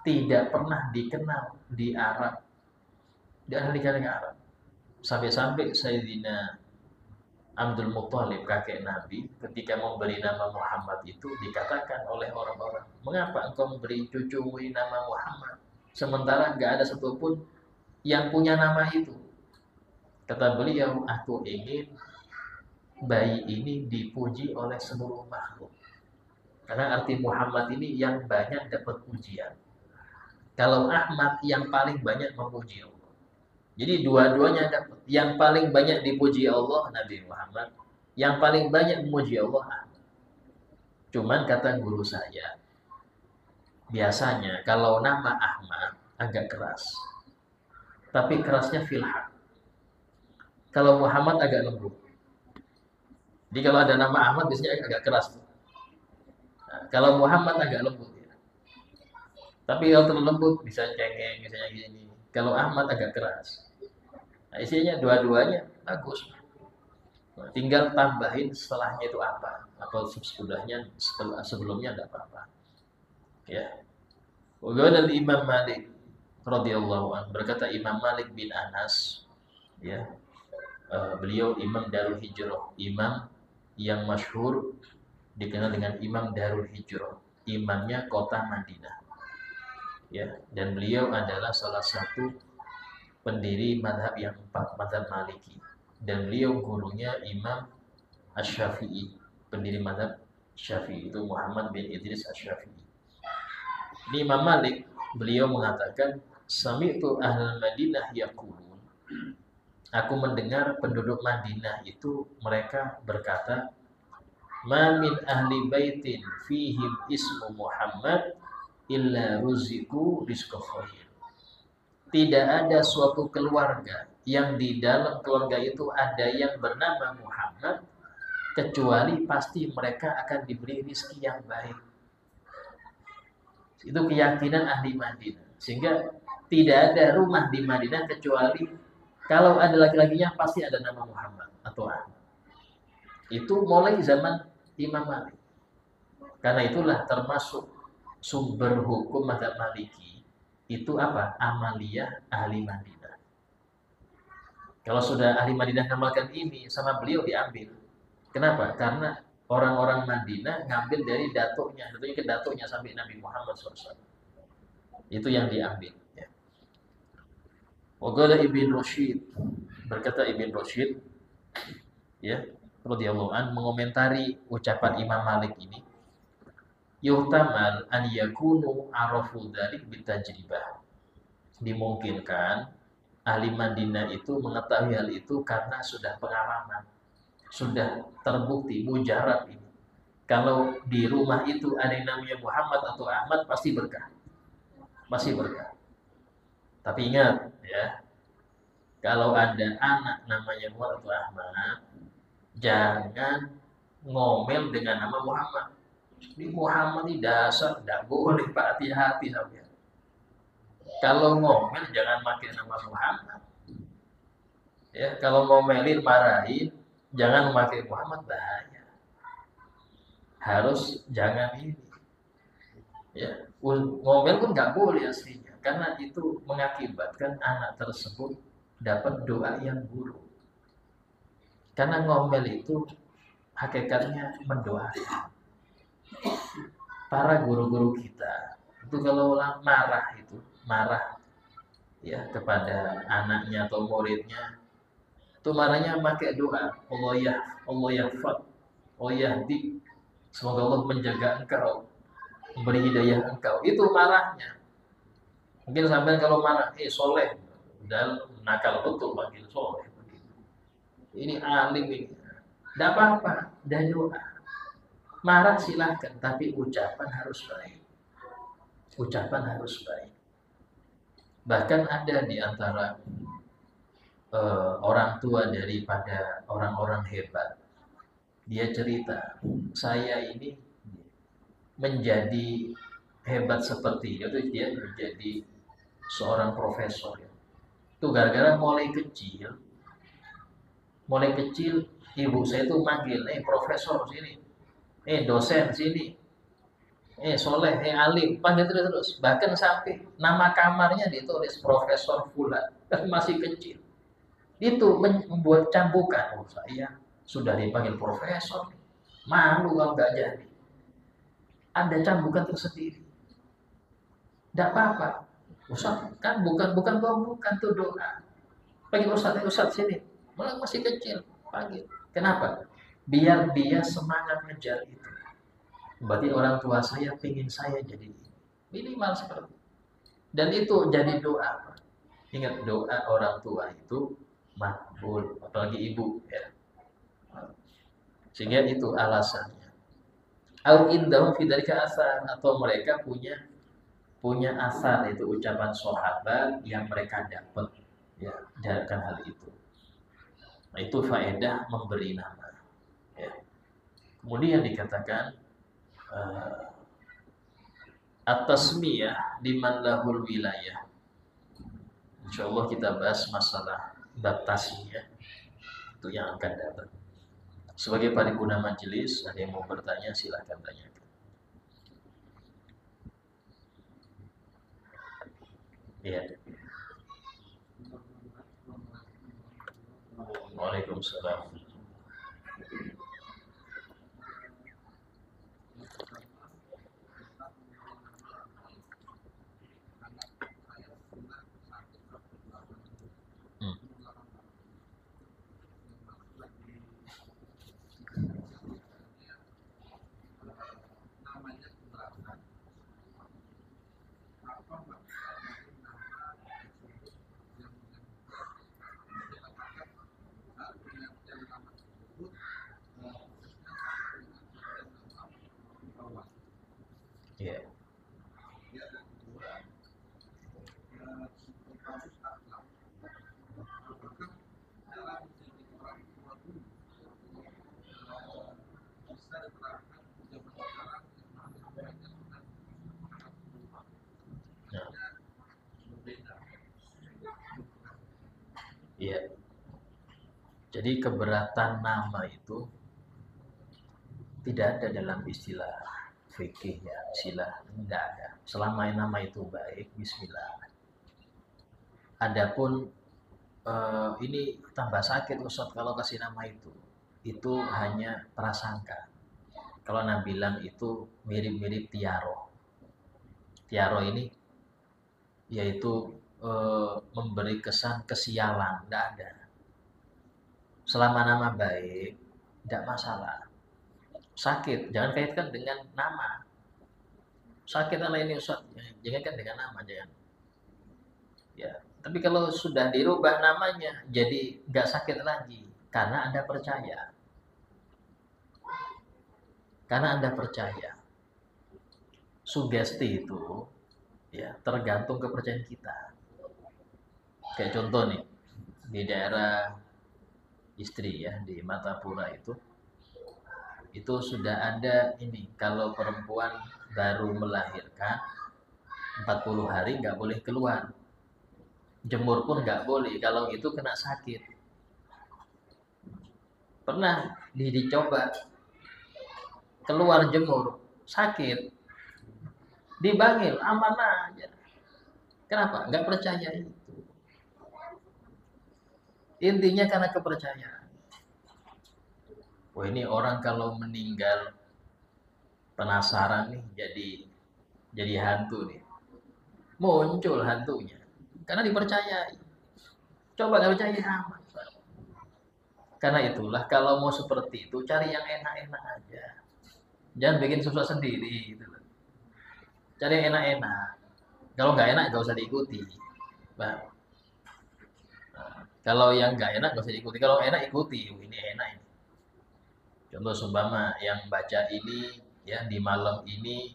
tidak pernah dikenal di Arab. Tidak dikenal di Arab. Sampai-sampai Sayyidina Abdul Muthalib, kakek Nabi, ketika memberi nama Muhammad itu dikatakan oleh orang-orang, mengapa engkau memberi cucumu nama Muhammad, sementara nggak ada satupun yang punya nama itu? Kata beliau, aku ingin bayi ini dipuji oleh seluruh makhluk. Karena arti Muhammad ini yang banyak dapat pujian. Kalau Ahmad yang paling banyak memuji Allah. Jadi dua-duanya dapat. Yang paling banyak dipuji Allah Nabi Muhammad, yang paling banyak memuji Allah Ahmad. Cuman kata guru saya, biasanya kalau nama Ahmad agak keras, tapi kerasnya filhaq. Kalau Muhammad agak lembut. Jadi kalau ada nama Ahmad biasanya agak keras. Nah, kalau Muhammad agak lembut. Ya. Tapi kalau terlalu lembut bisa cengeng, misalnya gini. Kalau Ahmad agak keras. Nah, isinya dua-duanya bagus. Nah, tinggal tambahin setelahnya itu apa, atau sebelumnya ada apa-apa. Ya. Waqala Imam Malik radhiyallahu anhu, berkata Imam Malik bin Anas, ya, beliau Imam Darul Hijrah, imam yang masyhur dikenal dengan Imam Darul Hijrah, imamnya kota Madinah. Ya, dan beliau adalah salah satu pendiri madhab yang empat, madhab Maliki. Dan beliau gurunya Imam Asy-Syafi'i, pendiri madhab Syafi'i itu Muhammad bin Idris Asy-Syafi'i. Di Imam Malik, beliau mengatakan, sami'tu ahlal Madinah yaqulun. Aku mendengar penduduk Madinah itu mereka berkata, ma min ahli baitin fihim ismu Muhammad illa ruziku rizqa khair. Tidak ada suatu keluarga yang di dalam keluarga itu ada yang bernama Muhammad, kecuali pasti mereka akan diberi rezeki yang baik. Itu keyakinan ahli Madinah. Sehingga tidak ada rumah di Madinah kecuali kalau ada laki-lakinya pasti ada nama Muhammad atau Ahmad. Itu mulai zaman Imam Malik. Karena itulah termasuk sumber hukum mazhab Maliki. Itu apa? Amaliyah ahli Madinah. Kalau sudah ahli Madinah ngamalkan ini, sama beliau diambil. Kenapa? Karena orang-orang Madinah ngambil dari datuknya, tentunya ke datuknya sampai Nabi Muhammad SAW. Itu yang diambil. Ya. Waqala Ibn Rushid, berkata Ibn Rushid, ya, radhiyallahu an, mengomentari ucapan Imam Malik ini, yuhtamal an yakunu arafu dzalik bitajribah. Dimungkinkan ahli Madinah itu mengetahui hal itu karena sudah pengalaman, sudah terbukti mujarab ini. Kalau di rumah itu ada yang namanya Muhammad atau Ahmad pasti berkah. Pasti berkah. Tapi ingat ya, kalau ada anak namanya Muhammad atau Ahmad, jangan ngomel dengan nama Muhammad. Ini Muhammad ini dasar, tidak boleh, Pak, hati-hati sampai. Kalau ngomel jangan pakai nama Muhammad. Ya, kalau ngomelin, marahin, jangan memakai Muhammad, bahaya. Harus jangan ini. Ya, ngomel pun nggak boleh aslinya, karena itu mengakibatkan anak tersebut dapat doa yang buruk. Karena ngomel itu hakikatnya mendoakan. Para guru-guru kita itu kalau marah ya kepada anaknya atau muridnya, itu marahnya pakai doa, Allah yahfad, Allah yahdi, semoga Allah menjaga engkau, memberi hidayah engkau. Itu marahnya. Mungkin sampai kalau marah, soleh, dan nakal betul panggil soleh. Ini alim ini, tidak apa-apa, dan doa. Marah silahkan, tapi ucapan harus baik. Ucapan harus baik. Bahkan ada di antara orang tua daripada orang-orang hebat. Dia cerita, saya ini menjadi hebat seperti itu, dia menjadi seorang profesor. Itu gara-gara mulai kecil, ibu saya tuh manggil, profesor sini. Dosen sini, soleh, alim, panggil terus. Bahkan sampai nama kamarnya ditulis Profesor Fulan, masih kecil. Itu membuat cambukan. Saya sudah dipanggil profesor, malu kalau nggak jadi. Ada cambukan tersendiri. Tidak apa-apa. Ustaz, kan bukan tuh doa. Panggil Ustaz sini. Malah masih kecil, panggil. Kenapa? Biar dia semangat ngejar itu. Berarti orang tua saya pingin saya jadi ini. Minimal seperti itu. Dan itu jadi doa. Ingat, doa orang tua itu makbul, apalagi ibu ya. Sehingga itu alasannya. Au indahum fi dzalika asar, atau mereka punya asar, itu ucapan sahabat yang mereka dapat ya dari hal itu. Nah, itu faedah memberi nama ya. Kemudian dikatakan at-tasmiyah liman lahul wilayah. Insyaallah kita bahas masalah bab tasmiyah itu yang akan datang. Sebagai paripurna majelis, ada yang mau bertanya silahkan tanyakan. Iya. Waalaikumsalam. Hmm. Iya. Nah, iya. Jadi keberatan nama itu tidak ada dalam istilah fikih ya, istilah tidak ada. Selama nama itu baik, bismillah. Adapun ini tambah sakit Ustaz kalau kasih nama itu hanya prasangka. Kalau Nabi bilang itu mirip-mirip tiaro. Tiaro ini yaitu memberi kesan kesialan, tidak ada. Selama nama baik, tidak masalah. Sakit, jangan kaitkan dengan nama. Sakit ala ini Ustaz, jangan kan dengan nama, jangan. Ya, tapi kalau sudah dirubah namanya, jadi nggak sakit lagi, karena Anda percaya. Karena Anda percaya. Sugesti itu ya tergantung kepercayaan kita. Kayak contoh nih, di daerah istri ya, di Matapura itu sudah ada ini, kalau perempuan baru melahirkan 40 hari nggak boleh keluar, jemur pun nggak boleh, kalau itu kena sakit. Pernah dicoba keluar jemur, sakit, dibangil aman aja. Kenapa? Nggak percaya itu. Intinya karena kepercayaan. Wah, ini orang kalau meninggal penasaran nih, jadi hantu nih. Muncul hantunya karena dipercayai. Coba nggak percaya aman. Karena itulah kalau mau seperti itu cari yang enak-enak aja. Jangan bikin susah sendiri gitu. Cari yang enak-enak. Kalau nggak enak nggak usah diikuti. Nah, kalau yang nggak enak nggak usah diikuti. Kalau enak ikuti. Ini enak ini. Contoh seumpama yang baca ini ya di malam ini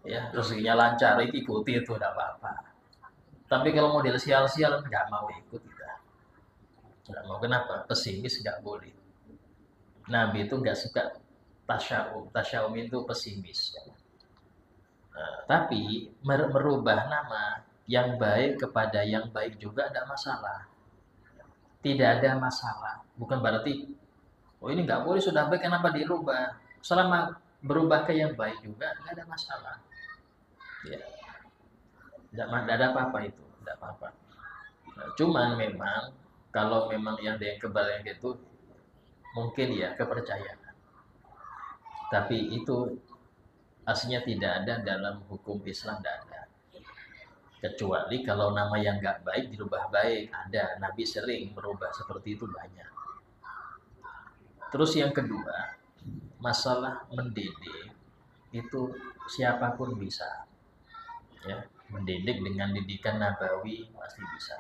ya rezekinya lancar, itu ikuti itu tidak apa-apa. Tapi kalau model sial-sial nggak mau ikut kita. Nggak mau, kenapa? Pesimis nggak boleh. Nabi itu nggak suka tasya'um. Tasya'um itu pesimis. Nah, tapi merubah nama yang baik kepada yang baik juga tidak masalah. Tidak ada masalah. Bukan berarti, oh ini nggak boleh, sudah baik kenapa dirubah? Selama berubah ke yang baik juga nggak ada masalah. Ya, tidak ada apa-apa itu, tidak apa-apa. Nah, cuman memang kalau memang yang ada yang kebal gitu, mungkin ya kepercayaan. Tapi itu aslinya tidak ada dalam hukum Islam, tidak ada. Kecuali kalau nama yang nggak baik dirubah baik, ada. Nabi sering merubah seperti itu banyak. Terus yang kedua, masalah mendidik itu siapapun bisa. Ya, mendidik dengan didikan nabawi pasti bisa.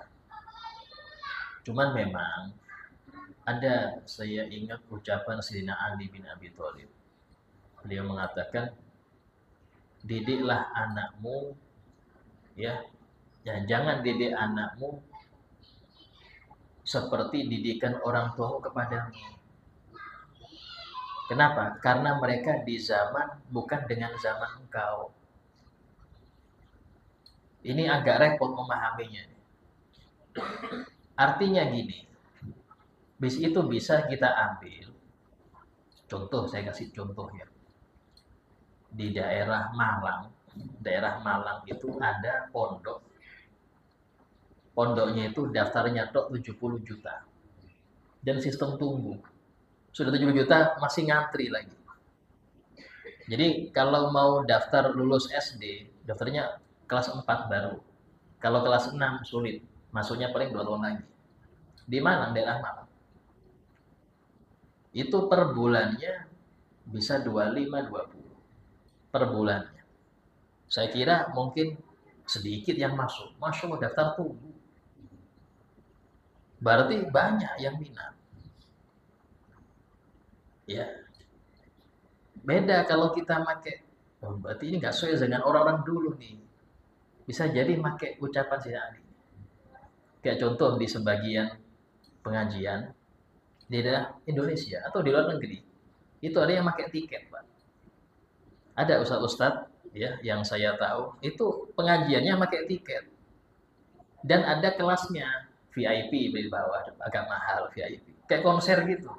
Cuman memang ada, saya ingat ucapan Sayyidina Ali bin Abi Thalib. Beliau mengatakan, didiklah anakmu, ya, jangan didik anakmu seperti didikan orang tuamu kepadamu. Kenapa? Karena mereka di zaman bukan dengan zaman engkau. Ini agak repot memahaminya. Artinya gini, itu bisa kita ambil contoh, saya kasih contoh ya. Di daerah Malang itu ada pondok. Pondoknya itu daftarnya tok 70 juta. Dan sistem tunggu. Sudah 70 juta masih ngantri lagi. Jadi kalau mau daftar lulus SD, daftarnya kelas 4 baru. Kalau kelas 6 sulit. Masuknya paling 2 tahun lagi. Di Malang, daerah Malang. Itu per bulannya bisa 25-20 per bulannya. Saya kira mungkin sedikit yang masuk. Masuk daftar tunggu. Berarti banyak yang minat. Ya. Beda kalau kita pakai, oh, berarti ini nggak sesuai dengan orang-orang dulu nih. Bisa jadi pakai ucapan si Ali. Kayak contoh di sebagian pengajian di daerah Indonesia atau di luar negeri, itu ada yang pakai tiket, Pak. Ada ustadz-ustadz ya yang saya tahu itu pengajiannya pakai tiket. Dan ada kelasnya VIP di bawah, agak mahal VIP. Kayak konser gitu.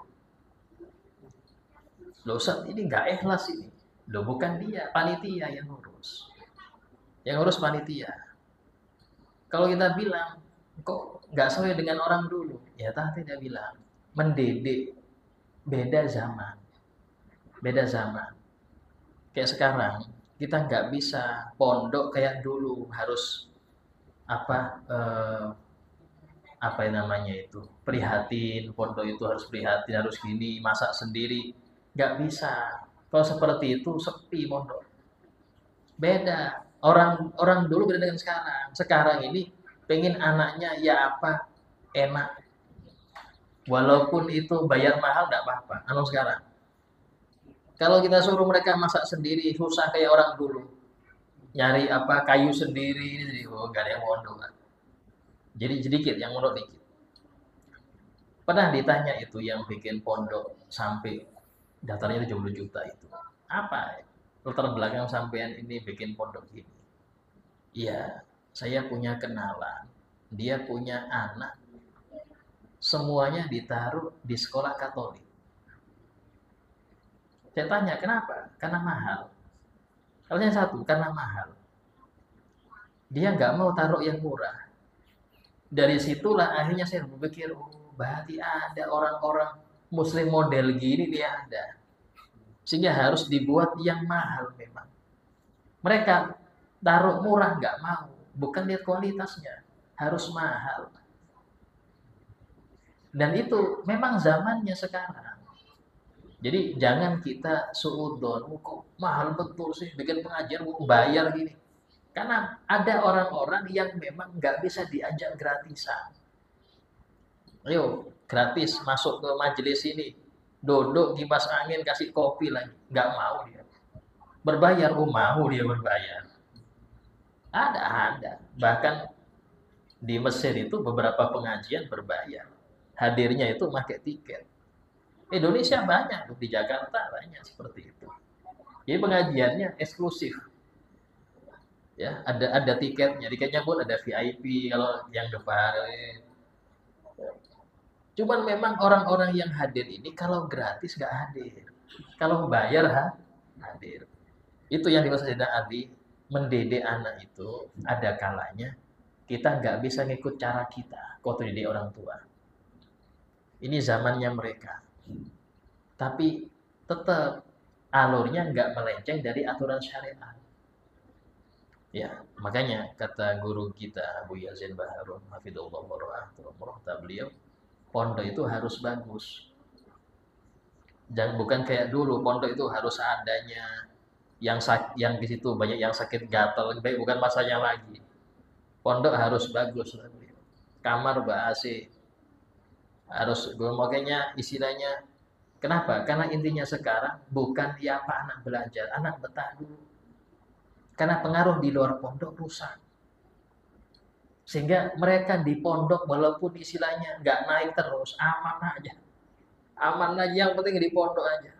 Loh Ustaz, ini nggak ikhlas ini. Loh bukan dia, panitia yang ngurus. Yang ngurus panitia. Kalau kita bilang, kok nggak sesuai dengan orang dulu? Ya tadi dia bilang, mendidik beda zaman. Beda zaman. Kayak sekarang, kita nggak bisa pondok kayak dulu. Harus apa yang namanya itu, prihatin, pondok itu harus prihatin, harus gini, masak sendiri. Nggak bisa. Kalau seperti itu, sepi pondok. Beda. Orang dulu beda dengan sekarang. Sekarang ini pengen anaknya ya apa, enak. Walaupun itu bayar mahal, nggak apa-apa. Anu sekarang. Kalau kita suruh mereka masak sendiri, susah kayak orang dulu. Nyari apa, kayu sendiri, ini oh, nggak ada yang mondok kan. Jadi sedikit, yang mondok dikit. Pernah ditanya itu yang bikin pondok sampai daftarnya 70 juta itu. Apa latar belakang sampean ini bikin pondok ini? Iya, saya punya kenalan. Dia punya anak. Semuanya ditaruh di sekolah Katolik. Saya tanya, kenapa? Karena mahal. Alasannya satu, karena mahal. Dia nggak mau taruh yang murah. Dari situlah akhirnya saya berpikir, oh, berarti ada orang-orang Muslim model gini dia ada. Sehingga harus dibuat yang mahal memang. Mereka taruh murah nggak mau, bukan lihat kualitasnya, harus mahal. Dan itu memang zamannya sekarang. Jadi jangan kita suudzon, kok mahal betul sih bikin pengajian bayar gini. Karena ada orang-orang yang memang nggak bisa diajak gratisan. Ayo, gratis masuk ke majelis ini. Duduk, kipas angin, kasih kopi lagi. Nggak mau dia. Berbayar, oh mau dia berbayar. Ada. Bahkan di Mesir itu beberapa pengajian berbayar. Hadirnya itu pakai tiket. Indonesia banyak, di Jakarta banyak seperti itu. Jadi pengajiannya eksklusif. Ya, ada tiketnya. Tiketnya pun ada VIP kalau yang depan. Cuman memang orang-orang yang hadir ini kalau gratis nggak hadir. Kalau bayar hadir. Itu yang dimaksud Sayyidina Ali, mendidik anak itu ada kalanya kita nggak bisa ngikut cara kita waktu didik orang tua. Ini zamannya mereka. Tapi tetap alurnya nggak melenceng dari aturan syariat. Ya, makanya kata guru kita Abu Yazid Baharun, hafizallahu wa ra'ah, beliau, pondok itu harus bagus. Dan bukan kayak dulu, pondok itu harus adanya yang di situ banyak yang sakit gatal, baik bukan masanya lagi. Pondok harus bagus, kamar AC, harus makanya istilahnya. Kenapa? Karena intinya sekarang bukan ya apa anak belajar, anak betah dulu. Karena pengaruh di luar pondok rusak. Sehingga mereka di pondok walaupun istilahnya nggak naik terus, aman aja. Aman aja, yang penting di pondok aja.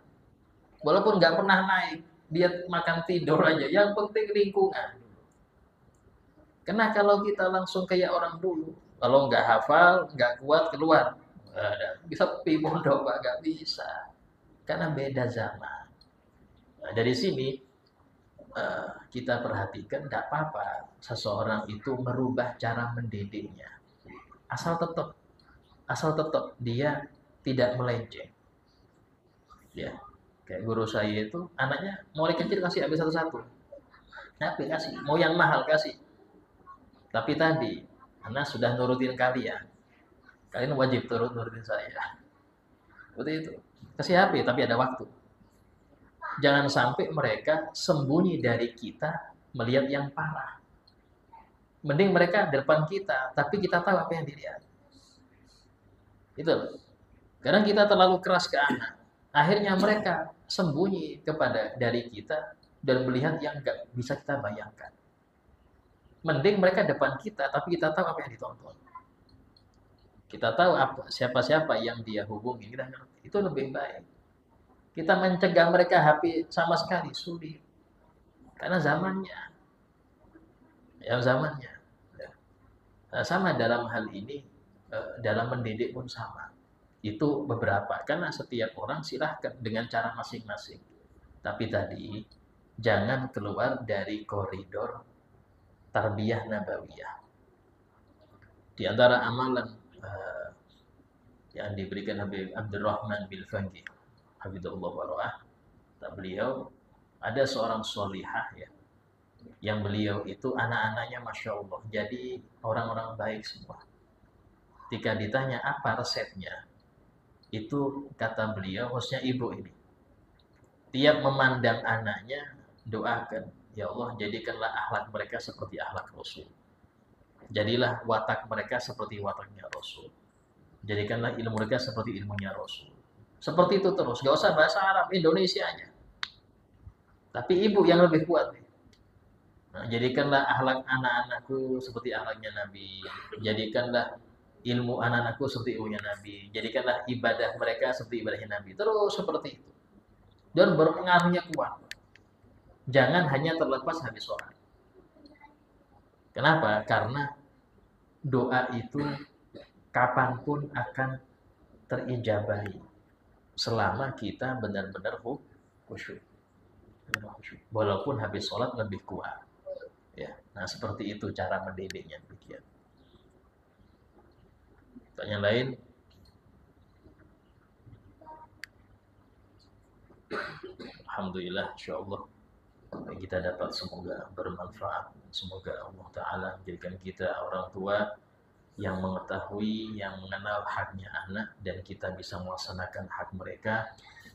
Walaupun nggak pernah naik, dia makan tidur aja. Yang penting lingkungan. Karena kalau kita langsung kayak orang dulu, kalau nggak hafal, nggak kuat keluar. Bisa sepi pondok, Pak, nggak bisa. Karena beda zaman. Nah, dari sini kita perhatikan, tidak apa-apa seseorang itu merubah cara mendidiknya, asal tetap dia tidak melenceng. Ya, kayak guru saya itu anaknya mulai kecil kasih habis satu-satu, tapi kasih mau yang mahal kasih, tapi tadi anak sudah nurutin kalian wajib nurutin saya, seperti itu. Kasih HP tapi ada waktu. Jangan sampai mereka sembunyi dari kita melihat yang parah. Mending mereka di depan kita, tapi kita tahu apa yang dilihat. Itu. Karena kita terlalu keras ke anak. Akhirnya mereka sembunyi dari kita dan melihat yang nggak bisa kita bayangkan. Mending mereka depan kita, tapi kita tahu apa yang ditonton. Kita tahu siapa-siapa yang dia hubungi, kita ngerti. Itu lebih baik. Kita mencegah mereka HP sama sekali sulit. Karena zamannya. Nah, sama dalam hal ini, dalam mendidik pun sama. Itu beberapa. Karena setiap orang silahkan dengan cara masing-masing. Tapi tadi, jangan keluar dari koridor tarbiyah nabawiyah. Di antara amalan yang diberikan Habib Abdurrahman bin Fangih, Hafizahullah wara'ah, beliau ada seorang sholihah ya, yang beliau itu anak-anaknya Masya Allah jadi orang-orang baik semua. Ketika ditanya apa resepnya, itu kata beliau, khususnya ibu ini, tiap memandang anaknya doakan, ya Allah jadikanlah akhlak mereka seperti akhlak Rasul, jadilah watak mereka seperti wataknya Rasul, jadikanlah ilmu mereka seperti ilmunya Rasul. Seperti itu terus, gak usah bahasa Arab, Indonesia aja. Tapi ibu yang lebih kuat. Nah, jadikanlah akhlak anak-anakku seperti akhlaknya Nabi. Jadikanlah ilmu anak-anakku seperti ilmunya Nabi. Jadikanlah ibadah mereka seperti ibadahnya Nabi. Terus seperti itu. Dan berpengaruhnya kuat. Jangan hanya terlepas habis sholat. Kenapa? Karena doa itu kapanpun akan terijabahi. Selama kita benar-benar khusyuk. Walaupun habis sholat lebih kuat. Ya, nah seperti itu cara mendidiknya demikian. Tanya lain? Alhamdulillah, insyaallah kita dapat, semoga bermanfaat. Semoga Allah Ta'ala menjadikan kita orang tua yang mengetahui, yang mengenal haknya anak, dan kita bisa melaksanakan hak mereka,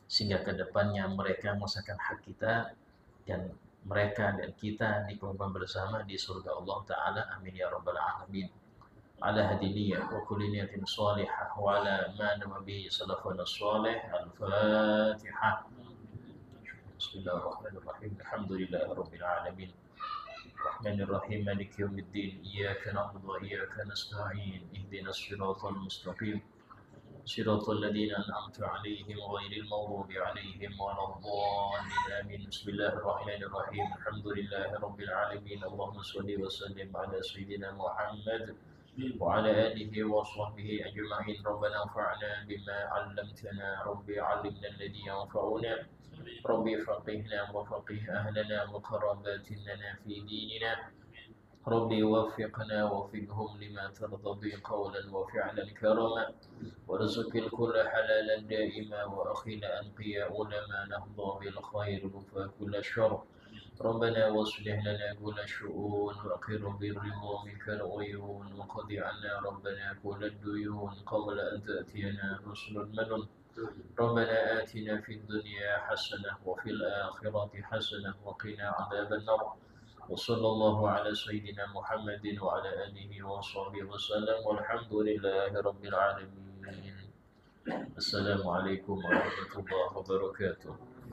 sehingga kedepannya mereka melaksanakan hak kita, dan mereka dan kita dikumpulkan bersama di surga Allah Ta'ala. Amin ya rabbal alamin. Ala hadiniyah wa kulli niyatin salihah wa ala ma nama bihi salafuna salih. Al-Fatihah. Bismillahirrahmanirrahim. Alhamdulillahi rabbil alamin. الرحمن الرحيم مالك يوم الدين إياك نعبد وإياك نستعين اهدنا الصراط المستقيم صراط الذين أنعمت عليهم غير المغضوب عليهم ولا الضالين آمين. بسم الله الرحمن الرحيم الحمد لله رب العالمين اللهم صل وسلم على سيدنا محمد وعلى آله وصحبه أجمعين. ربنا انفعنا بما علمتنا ربي علمنا الذي ينفعنا ربي فقهنا وفقه أهلنا وقراباتنا في ديننا ربي وفقنا وفقهم لما ترضى به قولا وفعلا كرما وارزق الكل حلالا دائما وأخنا أنقياء لما نهضى بالخير وفاكل الشر ربنا واصلح لنا كل الشؤون وأقر بالرضا منك العيون وقض عنا ربنا كل الديون قبل أن تأتينا رسل المنن ربنا آتنا في الدنيا حسنة وفي الآخرة حسنة وقنا عذاب النار وصلى الله على سيدنا محمد وعلى آله وصحبه وسلم والحمد لله رب العالمين. السلام عليكم ورحمة الله وبركاته.